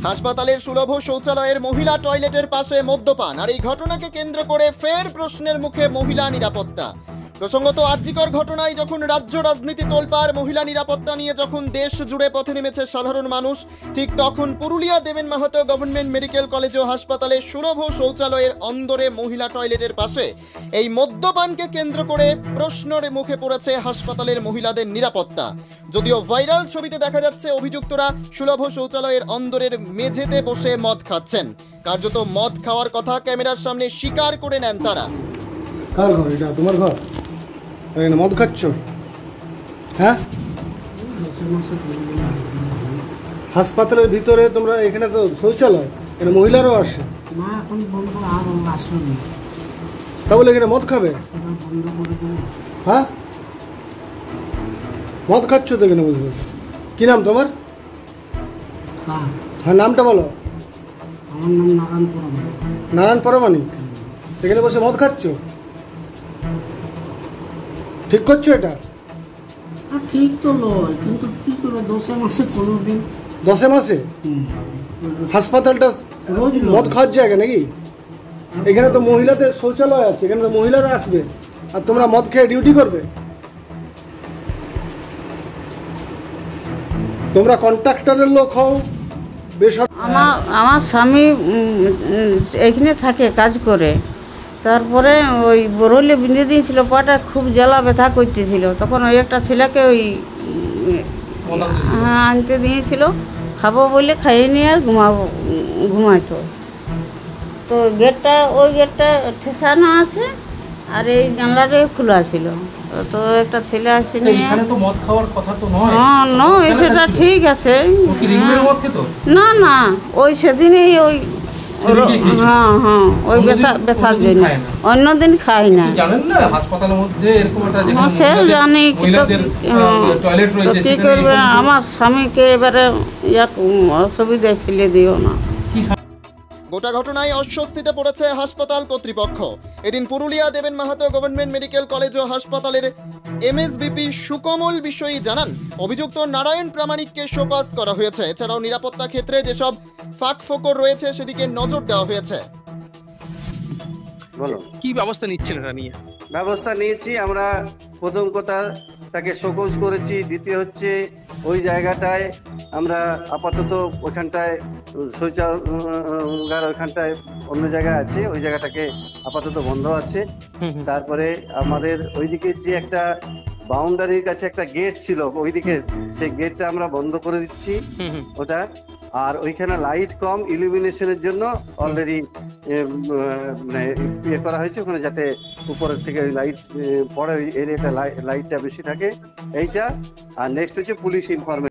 হাসপাতালের সুলভ শৌচালয়ের মহিলা টয়লেটের পাশে মদ্যপান, আর এই ঘটনাকে কেন্দ্র করে ফের প্রশ্নের মুখে মহিলা নিরাপত্তা। প্রসঙ্গত আরজিকর ঘটনায় যখন রাজ্য রাজনীতি তোলপাড়, মহিলা নিরাপত্তা নিয়ে যখন দেশ জুড়ে পথে নেমেছে সাধারণ মানুষ, ঠিক তখন পুরুলিয়া দেবেন মাহাতো গভর্নমেন্ট মেডিকেল কলেজ ও হাসপাতালে সুলভ শৌচালয়ের অন্দরে মহিলা টয়লেটের পাশে এই মদ্যপানকে কেন্দ্র করে প্রশ্নের মুখে পড়েছে হাসপাতালের মহিলাদের নিরাপত্তা। যদিও ভাইরাল ছবিতে দেখা যাচ্ছে অভিযুক্তরা সুলভ শৌচালয়ের অন্দরের মেঝেতে বসে মদ খাচ্ছেন। কার্যত মদ খাওয়ার কথা ক্যামেরার সামনে স্বীকার করে নেন তারা। কার ঘর এটা? তোমার ঘর? এখানে মদ খাচ্ছ? হ্যাঁ, হাসপাতালের ভিতরে তোমরা, এখানে তো শৌচালয়, এখানে মহিলারাও আসে না, এখন বন্ধ, আর আসলো না। তাহলে এখানে মদ খাবে? বন্ধ করে দেবো। হ্যাঁ, মদ খাচ্ছ তো এখানে, বুঝবো। কি নাম তোমার? কার? হ্যাঁ, নামটা বলো। আমার নাম নারায়ণ পরমাণিক। নারায়ণ পরমাণিক। এখানে বসে মদ খাচ্ছ? ঠিক করছো এটা? ঠিক তো নয়, কিন্তু কি করে 10 মাসে 15 দিন। 10 মাসে হাসপাতালটা রোজ মদ খাওয়ার জায়গা নাকি? এখানে তো মহিলাদের শৌচালয় আছে, এখানে তো মহিলারা আসবে, আর তোমরা মদ খেয়ে ডিউটি করবে? তোমরা কন্ট্রাক্টরের লোক হও? আমার স্বামী এখানে থাকে, কাজ করে। তারপরে ওই বরলে বিঁধে দিয়েছিল, পাটা খুব জ্বালা ব্যথা করতেছিল। তখন ওই একটা ছেলেকে ওই আনতে দিয়েছিল, খাবো বলে খাইয়ে নিয়ে আর ঘুমাইতো। তো ওই গেটটা ঠেসানো আছে, আর এই জানলাটাই খোলা ছিল। তো একটা ছেলে আসে নিয়ে, হ্যাঁ নয় সেটা ঠিক আছে, না না ওই সেদিনই ওই, হ্যাঁ হ্যাঁ ওই ব্যথার জন্য, অন্যদিন খাই না। হ্যাঁ সে জানি, তো কী করবে, আমার স্বামীকে এবারে অসুবিধায় ফেলে দিও না। গোটা ঘটনায় অস্বস্তিতে পড়েছে হাসপাতাল কর্তৃপক্ষ। এদিন পুরুলিয়া দেবেন মাহাতো গভর্নমেন্ট মেডিকেল কলেজ ও হাসপাতালের এমএসবিপি সুকমল বিষয়ী জানান, অভিযুক্ত নারায়ণ প্রামাণিককে শোকজ করা হয়েছে। এছাড়াও নিরাপত্তা ক্ষেত্রে যেসব ফাঁকফোকর রয়েছে সেদিকে নজর দেওয়া হয়েছে। বলো, কি ব্যবস্থা নিচ্ছেন এটা নিয়ে? ব্যবস্থা নিয়েছি আমরা। প্রথম কথা, তাকে শোকজ করেছি। দ্বিতীয় হচ্ছে, ওই জায়গাটায় আমরা আপাতত ওইখানটায় শৌচাগার, ওইখানটায় অন্য জায়গায় আছে, ওই জায়গাটাকে আপাতত বন্ধ আছে। তারপরে আমাদের ওইদিকে যে একটা বাউন্ডারির কাছে একটা গেট ছিল, ওইদিকে সেই গেটটা আমরা বন্ধ করে দিচ্ছি ওটা। আর ওইখানে লাইট কম, ইলুমিনেশনের জন্য অলরেডি ইয়ে করা হয়েছে, ওখানে যাতে উপরের থেকে লাইট পড়ে, ওই এরিয়াটা লাইটটা বেশি থাকে এইটা। আর নেক্সট হচ্ছে পুলিশ ইনফরমেশন।